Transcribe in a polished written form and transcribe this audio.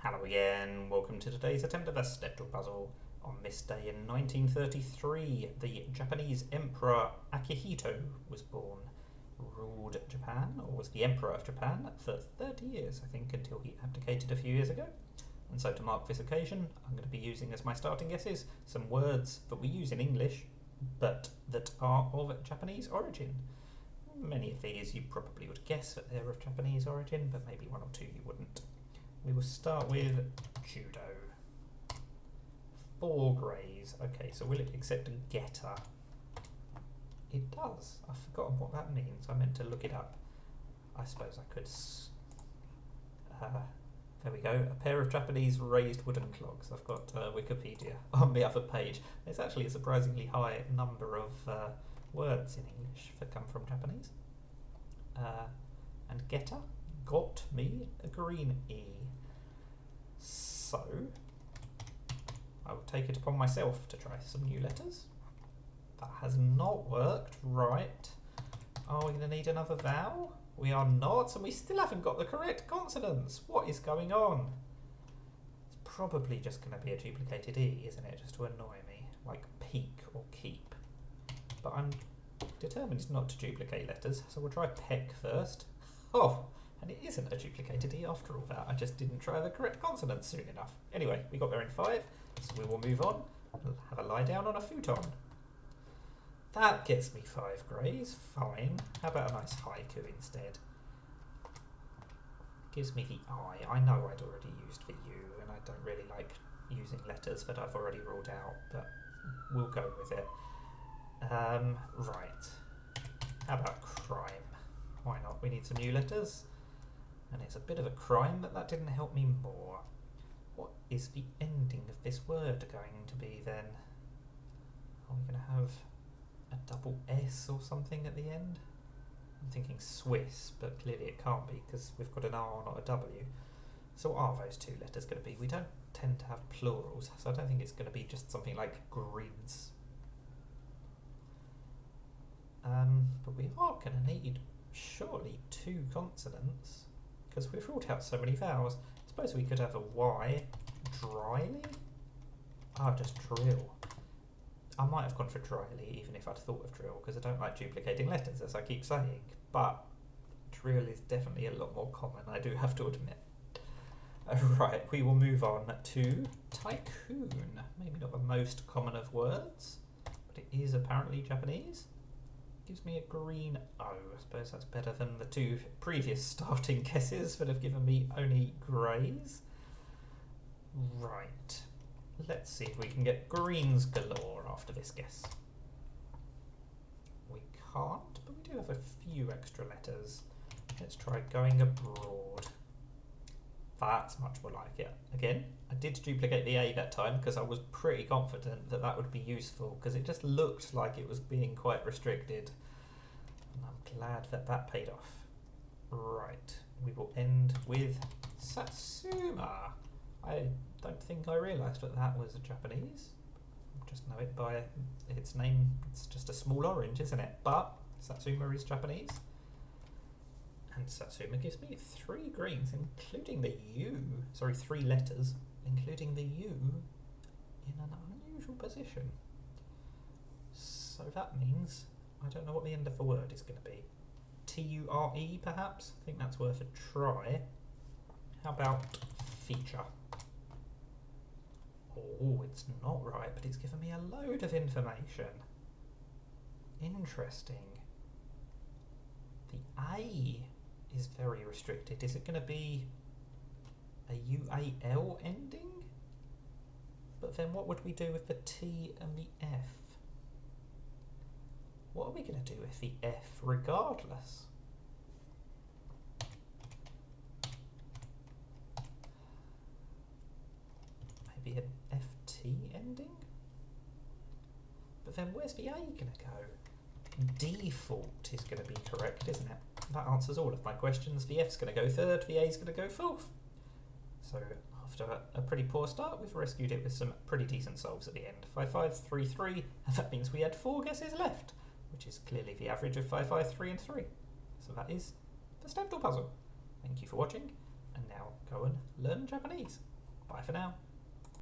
Hello again, welcome to today's attempt of a Stepdle puzzle. On this day in 1933, the Japanese Emperor Akihito was born. Ruled Japan, or was the Emperor of Japan, for 30 years, I think, until he abdicated a few years ago. And so to mark this occasion, I'm going to be using as my starting guesses some words that we use in English, but that are of Japanese origin. Many of these you probably would guess that they're of Japanese origin, but maybe one or two you wouldn't. We will start with judo. 4 greys. Okay, so will it accept a getter? It does. I've forgotten what that means. I meant to look it up. I suppose I could... there we go. A pair of Japanese raised wooden clogs. I've got Wikipedia on the other page. There's actually a surprisingly high number of words in English that come from Japanese. And getter got me a green E. So, I will take it upon myself to try some new letters. That has not worked. Right. Are we going to need another vowel? We are not, and we still haven't got the correct consonants. What is going on? It's probably just going to be a duplicated E, isn't it? Just to annoy me. Like peak or keep. But I'm determined not to duplicate letters, so we'll try peck first. Oh! And it isn't a duplicated E after all that. I just didn't try the correct consonants soon enough. Anyway, we got there in 5, so we will move on. We'll have a lie down on a futon. That gets me 5 greys. Fine. How about a nice haiku instead? Gives me the I. I know I'd already used the U, and I don't really like using letters that I've already ruled out, but we'll go with it. Right. How about crime? Why not? We need some new letters. And it's a bit of a crime that didn't help me more. What is the ending of this word going to be then? Are we going to have a double S or something at the end? I'm thinking Swiss, but clearly it can't be because we've got an R, not a W. So what are those 2 letters going to be? We don't tend to have plurals, so I don't think it's going to be just something like grids. But we are going to need surely 2 consonants, because we've ruled out so many vowels. I suppose we could have a Y. Dryly? Just drill. I might have gone for dryly even if I'd thought of drill, because I don't like duplicating letters, as I keep saying, but drill is definitely a lot more common, I do have to admit. Right, we will move on to tycoon. Maybe not the most common of words, but it is apparently Japanese. Gives me a green O. I suppose that's better than the 2 previous starting guesses that have given me only greys. Right. Let's see if we can get greens galore after this guess. We can't, but we do have a few extra letters. Let's try going abroad. That's much more like it. Again, I did duplicate the A that time because I was pretty confident that that would be useful, because it just looked like it was being quite restricted. And I'm glad that that paid off. Right, we will end with Satsuma. I don't think I realised that that was Japanese. I just know it by its name. It's just a small orange, isn't it? But Satsuma is Japanese. And Satsuma gives me 3 greens, including the U. Sorry, 3 letters, including the U in an unusual position. So that means I don't know what the end of the word is going to be. T-U-R-E, perhaps? I think that's worth a try. How about feature? Oh, it's not right, but it's given me a load of information. Interesting. The A is very restricted. Is it going to be a U-A-L ending? But then what would we do with the T and the F? What are we going to do with the F regardless? Maybe an FT ending? But then where's the A going to go? Default is going to be correct, isn't it? That answers all of my questions. The F's going to go 3rd, the A's going to go 4th. So after a pretty poor start, we've rescued it with some pretty decent solves at the end. 5, 5, 3, 3, and that means we had 4 guesses left, which is clearly the average of 5, 5, 3, and 3. So that is the Stepdle puzzle. Thank you for watching, and now go and learn Japanese. Bye for now.